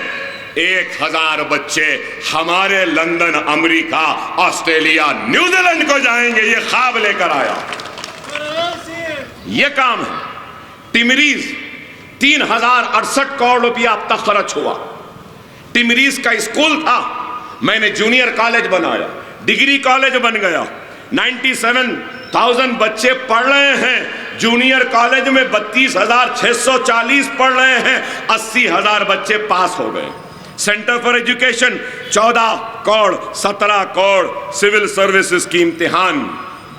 1000 بچے ہمارے لندن، امریکہ، آسٹریلیا، نیوزی لینڈ کو جائیں گے. یہ خواب لے کر آیا، یہ کام ہے. ٹمریز 3068 کروڑ روپیہ اب تک خرچ ہوا. ٹمریز کا اسکول تھا، میں نے جونیئر کالج بنایا، ڈگری کالج بن گیا. 97,000 بچے پڑھ رہے ہیں. جونیئر کالج میں 32,640 پڑھ رہے ہیں. 80,000 بچے پاس ہو گئے. Centre for education 14 crore 17 crore. Civil services کی امتحان.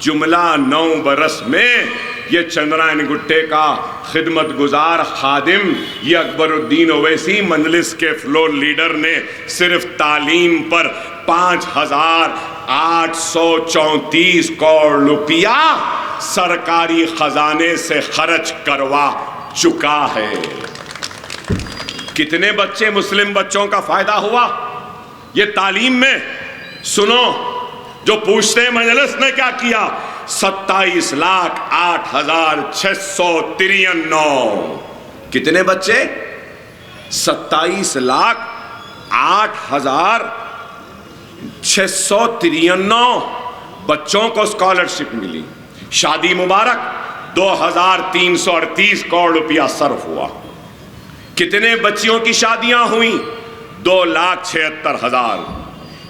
جملہ 9 برس میں یہ چندرائن گٹے کا خدمت گزار خادم، یہ اکبر الدین اویسی مجلس کے فلور لیڈر نے صرف تعلیم پر 5,834 کروڑ روپیہ سرکاری خزانے سے خرچ کروا چکا ہے. کتنے بچے مسلم بچوں کا فائدہ ہوا یہ تعلیم میں؟ سنو، جو پوچھتے ہیں مجلس نے کیا کیا، 27,08,693. کتنے بچے؟ 27,08,693 بچوں کو اسکالرشپ ملی. شادی مبارک 2,338 کروڑ روپیہ صرف ہوا. کتنے بچیوں کی شادیاں ہوئیں؟ 2,76,000.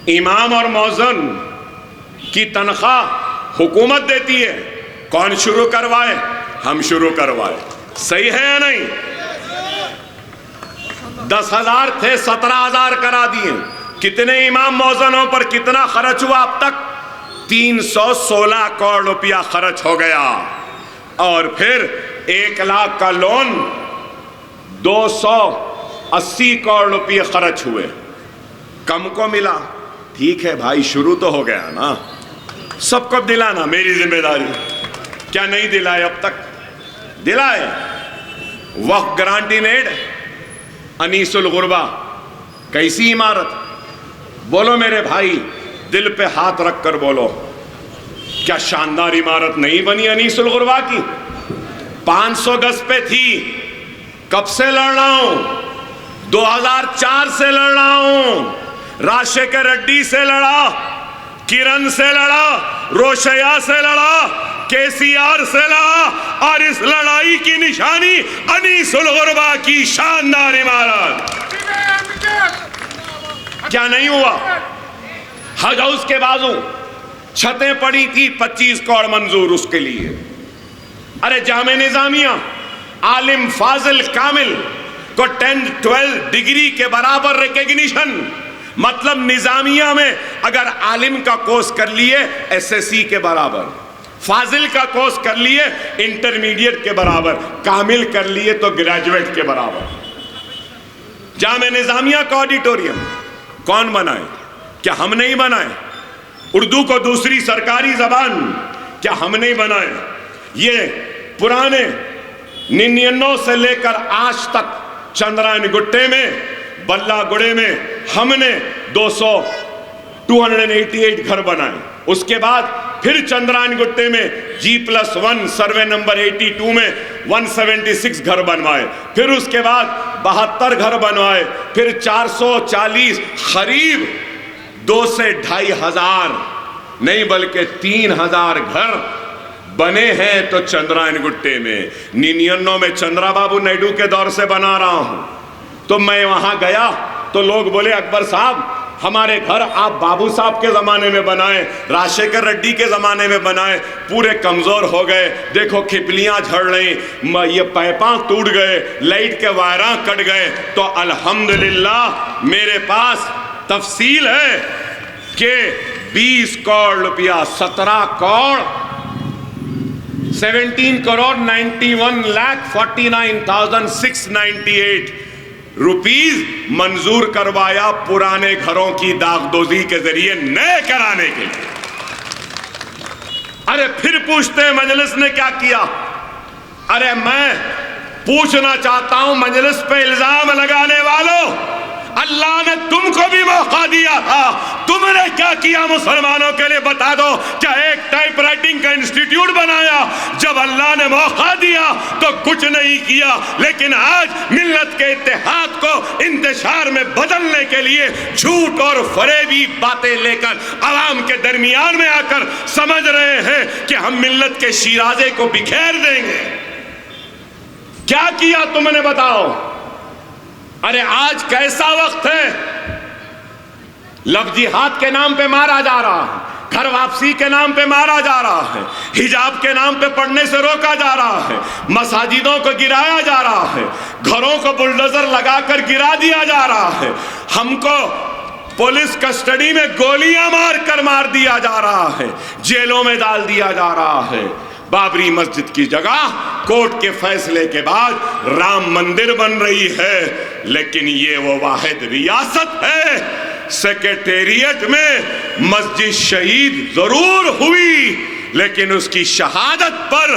امام اور مؤذن کی تنخواہ حکومت دیتی ہے. کون شروع کروائے؟ ہم شروع کروائے. صحیح ہے یا نہیں؟ 10,000 تھے 17,000 کرا دیے. کتنے امام مؤذنوں پر کتنا خرچ ہوا اب تک؟ 316 کروڑ روپیہ خرچ ہو گیا. اور پھر 1 لاکھ کا لون 280 کروڑ روپیہ خرچ ہوئے. کم کو ملا. ٹھیک ہے بھائی، شروع تو ہو گیا نا، سب کو دلانا میری ذمہ داری. کیا نہیں دلائے اب تک؟ دلائے. وقف گرانٹی نیڈ انیس الغربہ کیسی عمارت؟ بولو میرے بھائی، دل پہ ہاتھ رکھ کر بولو، کیا شاندار عمارت نہیں بنی انیس الغربہ کی؟ 500 گز پہ تھی. کب سے لڑ رہا ہوں؟ 2004 سے لڑ رہا ہوں. راشیکر ریڈی سے لڑا، کرن سے لڑا، روشیا سے لڑا، KCR سے لڑا، اور اس لڑائی کی نشانی انیس الغربہ کی شاندار عمارت. کیا نہیں ہوا؟ حج ہاؤس کے بازو چھتیں پڑی تھی، 25 کروڑ منظور اس کے لیے. ارے جامع نظامیہ عالم فاضل کامل کو 10-12 ڈگری کے برابر ریکگنیشن. مطلب نظامیہ میں اگر عالم کا کورس کر لیے SSC کے برابر، فاضل کا کورس کر لیے انٹرمیڈیٹ کے برابر، کامل کر لیے تو گریجویٹ کے برابر. جامع نظامیہ کا آڈیٹوریم کون بنائے؟ کیا ہم نہیں بنائے؟ اردو کو دوسری سرکاری زبان کیا ہم نہیں بنائے؟ یہ پرانے 99 سے لے کر آج تک چندرائن گٹے میں، بلہ گڑے میں ہم نے 288 گھر بنائے. اس کے بعد پھر چندرائن گٹے میں G+1 سروے نمبر 82 میں 176 گھر بنوائے. پھر اس کے بعد 72 گھر بنوائے. پھر 440 قریب 2 سے 2,500 نہیں بلکہ 3,000 گھر بنے ہیں تو چندرائن گٹے میں. 99 میں چندرا بابو نائیڈو کے دور سے بنا رہا ہوں. تو میں وہاں گیا تو لوگ بولے اکبر صاحب ہمارے گھر آپ بابو صاحب کے زمانے میں بنائے، راشیکر ریڈی کے زمانے میں بنائے، پورے کمزور ہو گئے. دیکھو کھپلیاں جھڑ رہی، یہ پیپاں ٹوٹ گئے، لائٹ کے وائراں کٹ گئے. تو الحمدللہ میرے پاس تفصیل ہے کہ 20 کروڑ روپیہ 17 کروڑ 17,91,49,698 روپیز منظور کروایا پرانے گھروں کی داغدوزی کے ذریعے نئے کرانے کے لیے. ارے پھر پوچھتے ہیں مجلس نے کیا کیا؟ ارے میں پوچھنا چاہتا ہوں مجلس پہ الزام لگانے والوں، اللہ نے تم کو بھی موقع دیا تھا، تم نے کیا کیا مسلمانوں کے لیے بتا دو؟ کیا ایک ٹائپ رائٹنگ کا انسٹیٹیوٹ بنایا؟ جب اللہ نے موقع دیا تو کچھ نہیں کیا، لیکن آج ملت کے اتحاد کو انتشار میں بدلنے کے لیے جھوٹ اور فریبی باتیں لے کر عوام کے درمیان میں آ کر سمجھ رہے ہیں کہ ہم ملت کے شیرازے کو بکھیر دیں گے۔ کیا کیا تم نے بتاؤ؟ ارے آج کیسا وقت ہے، لفظ جہاد کے نام پہ مارا جا رہا ہے، گھر واپسی کے نام پہ مارا جا رہا ہے، حجاب کے نام پہ پڑھنے سے روکا جا رہا ہے، مساجدوں کو گرایا جا رہا ہے، گھروں کو بلڈوزر لگا کر گرا دیا جا رہا ہے، ہم کو پولیس کسٹڈی میں گولیاں مار دیا جا رہا ہے، جیلوں میں ڈال دیا جا رہا ہے۔ بابری مسجد کی جگہ کورٹ کے فیصلے کے بعد رام مندر بن رہی ہے، لیکن یہ وہ واحد ریاست ہے، سیکریٹریٹ میں مسجد شہید ضرور ہوئی، لیکن اس کی شہادت پر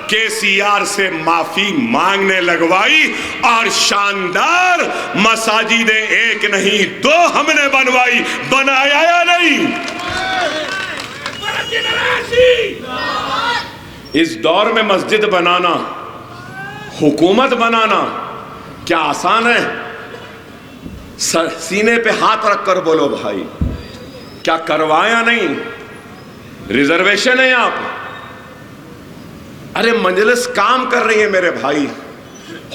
KCR سے معافی مانگنے لگوائی، اور شاندار مساجدیں ایک نہیں دو ہم نے بنوائی، بنایا یا نہیں؟ اس دور میں مسجد بنانا، حکومت بنانا کیا آسان ہے؟ سینے پہ ہاتھ رکھ کر بولو بھائی، کیا کروایا نہیں؟ ریزرویشن ہے یہاں پہ۔ ارے مجلس کام کر رہی ہے میرے بھائی،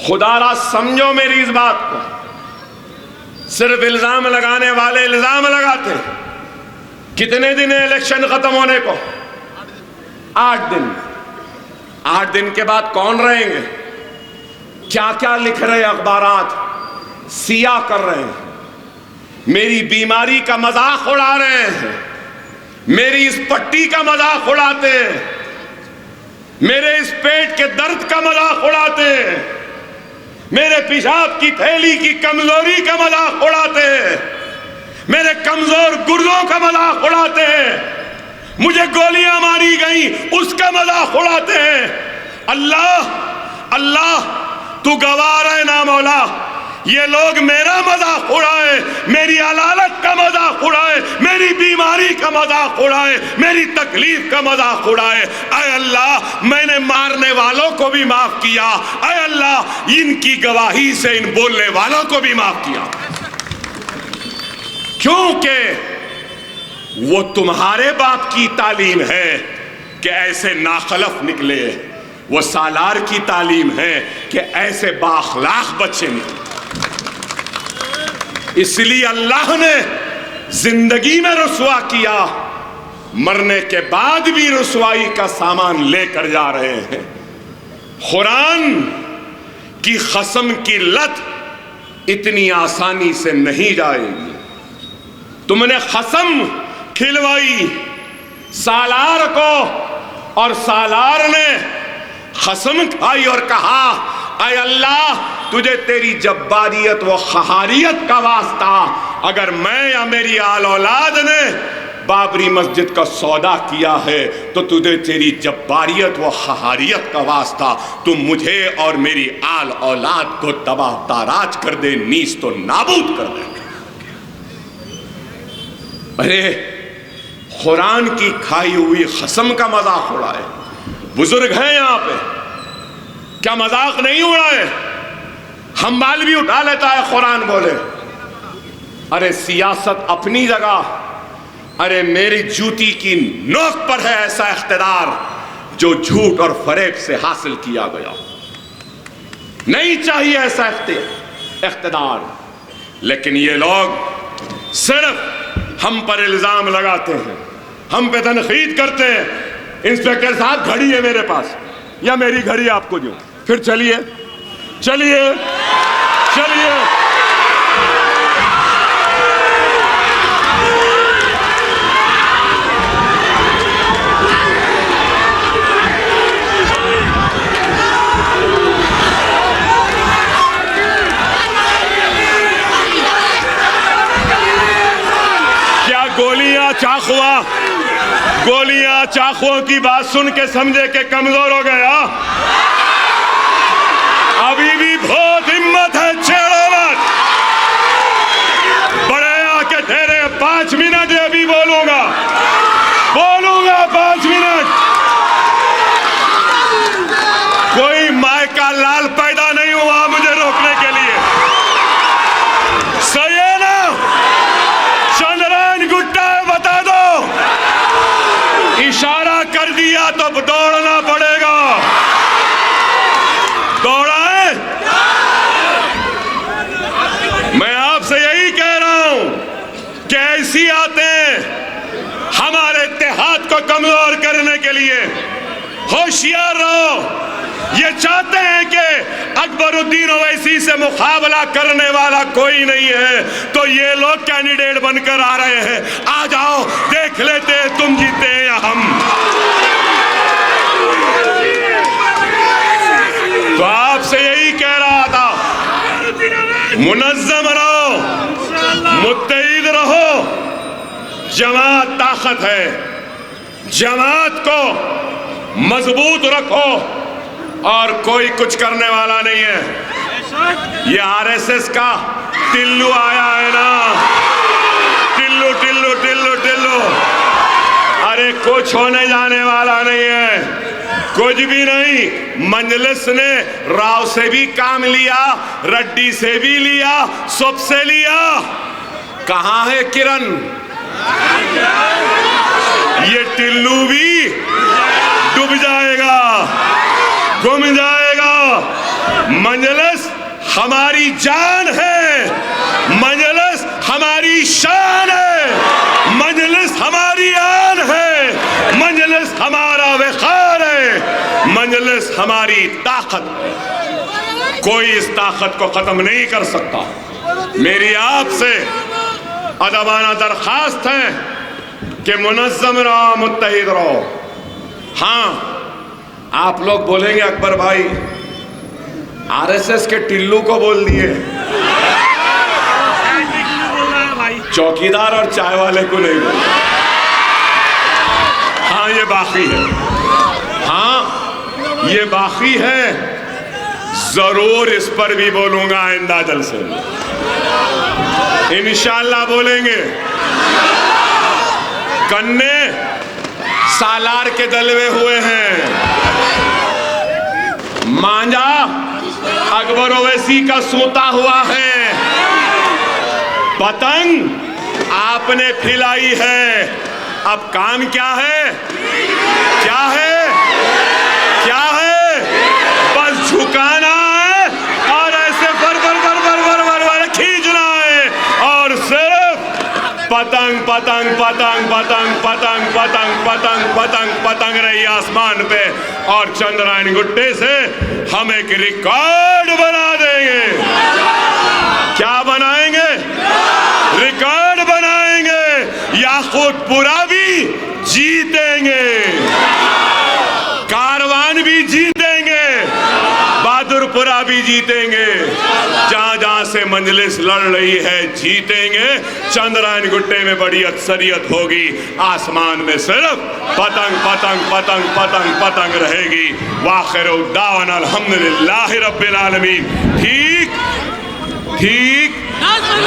خدا را سمجھو میری اس بات کو۔ صرف الزام لگانے والے الزام لگاتے۔ کتنے دن ہے الیکشن ختم ہونے کو؟ 8 دن۔ 8 دن کے بعد کون رہیں گے؟ کیا کیا لکھ رہے اخبارات، سیاہ کر رہے ہیں، میری بیماری کا مذاق اڑا رہے ہیں، میری اس پٹی کا مذاق اڑاتے ہیں، میرے اس پیٹ کے درد کا مذاق اڑاتے ہیں، میرے پیشاب کی تھیلی کی کمزوری کا مذاق اڑاتے ہیں، میرے کمزور گردوں کا مذاق اڑاتے ہیں، مجھے گولیاں ماری گئیں اس کا مذاق اڑاتے ہیں۔ اللہ تو گواہ ہے نا مولا، یہ لوگ میرا مذاق اڑائے، میری علالت کا مذاق اڑائے، میری بیماری کا مذاق اڑائے، میری تکلیف کا مذاق اڑائے۔ اے اللہ میں نے مارنے والوں کو بھی معاف کیا، اے اللہ ان کی گواہی سے ان بولنے والوں کو بھی معاف کیا، کیونکہ وہ تمہارے باپ کی تعلیم ہے کہ ایسے ناخلف نکلے، وہ سالار کی تعلیم ہے کہ ایسے بااخلاق بچے نکلے۔ اس لیے اللہ نے زندگی میں رسوا کیا، مرنے کے بعد بھی رسوائی کا سامان لے کر جا رہے ہیں۔ قرآن کی قسم کی لت اتنی آسانی سے نہیں جائے گی۔ تم نے قسم کھلوائی سالار کو، اور سالار نے قسم کھائی اور کہا اے اللہ تجھے تیری جباریت و قہاریت کا واسطہ، اگر میں یا میری آل اولاد نے بابری مسجد کا سودا کیا ہے تو تجھے تیری جباریت و قہاریت کا واسطہ، تم مجھے اور میری آل اولاد کو تباہ تاراج کر دے، نیست و نابود کر دے۔ ارے قرآن کی کھائی ہوئی قسم کا مذاق اڑائے، بزرگ ہیں یہاں پہ، کیا مذاق نہیں اڑائے؟ ہم بال بھی اٹھا لیتا ہے قرآن بولے۔ ارے سیاست اپنی جگہ، ارے میری جوتی کی نوک پر ہے ایسا اقتدار جو جھوٹ اور فریب سے حاصل کیا گیا، نہیں چاہیے ایسا اقتدار، لیکن یہ لوگ صرف ہم پر الزام لگاتے ہیں، ہم پہ تنقید کرتے ہیں۔ انسپیکٹر صاحب گھڑی ہے میرے پاس، یا میری گھڑی آپ کو دوں؟ پھر چلیے چلیے چلیے، کیا گولیاں چاقوا گولیاں چاقوؤں کی بات سن کے سمجھے کہ کمزور ہو گیا؟ ابھی بھی بہت ہمت ہے، چھیڑو مت۔ بڑے آ کے تیرے 5 منٹ ابھی بولوں گا 5 منٹ۔ کوئی مائی کا لال پیدا نہیں ہوا مجھے روکنے کے لیے، صحیح ہے نا؟ چندرائن گٹا ہے، بتا دو۔ اشارہ کر دیا تو دوڑنا پڑے گا۔ دوڑا ہے؟ میں آپ سے یہی کہہ رہا ہوں کہ ایسی آتے ہیں ہمارے اتحاد کو کمزور کرنے کے لیے۔ ہوشیار رہو۔ یہ چاہتے ہیں کہ اکبر الدین اویسی سے مقابلہ کرنے والا کوئی نہیں ہے، تو یہ لوگ کینڈیڈیٹ بن کر آ رہے ہیں۔ آ جاؤ، دیکھ لیتے تم جیتے ہیں یا ہم۔ تو آپ سے یہی کہہ رہا تھا، منظم رہو، متحد رہو۔ جماعت طاقت ہے، جماعت کو مضبوط رکھو، اور کوئی کچھ کرنے والا نہیں ہے۔ یہ RSS کا ٹلو آیا ہے نا، ٹلو ٹلو ٹلو ٹلو، ارے کچھ ہونے جانے والا نہیں ہے، کچھ بھی نہیں۔ مجلس نے راؤ سے بھی کام لیا، رڈی سے بھی لیا، سب سے لیا۔ کہاں ہے کرن؟ یہ ٹلو بھی ڈوب جائے گا، گم جائے گا۔ مجلس ہماری جان ہے، مجلس ہماری شان ہے، مجلس ہماری آن ہے، مجلس ہمارا وقار ہے، مجلس ہماری طاقت۔ کوئی اس طاقت کو ختم نہیں کر سکتا۔ میری آپ سے ادبانہ درخواست ہے کہ منظم رہو، متحد رہو۔ ہاں، آپ لوگ بولیں گے اکبر بھائی RSS کے ٹلو کو بول دیے، چوکیدار اور چائے والے کو نہیں بول۔ ہاں یہ باقی ہے، ہاں یہ باقی ہے، ضرور اس پر بھی بولوں گا آئندہ جلسے میں، انشاءاللہ بولیں گے۔ کنے سالار کے دلوے ہوئے ہیں، مانجا اکبر اویسی کا سوتا ہوا ہے، پتنگ آپ نے پھیلائی ہے۔ اب کام کیا ہے؟ کیا ہے؟ کیا ہے؟ بس جھکانا ہے اور ایسے بر کھینچنا ہے، اور صرف پتنگ پتنگ پتنگ پتنگ پتنگ پتنگ پتنگ پتنگ پتنگ رہی آسمان پہ، اور چندرائن گٹے سے ہم ایک ریکارڈ بنا دیں گے۔ کیا بنائیں گے؟ ریکارڈ بنائیں گے۔ یاقوت پورا بھی جیتیں گے، کاروان بھی جیتیں گے، بہادر پورا بھی جیتیں گے۔ جہاں جہاں سے مجلس لڑ رہی ہے جیتیں گے۔ چندرائن گٹے میں بڑی اکثریت ہوگی، آسمان میں صرف پتنگ پتنگ پتنگ پتنگ پتنگ رہے گی۔ وآخر دعوانا الحمدللہ رب العالمین۔ ٹھیک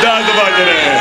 10 بج رہے ہیں۔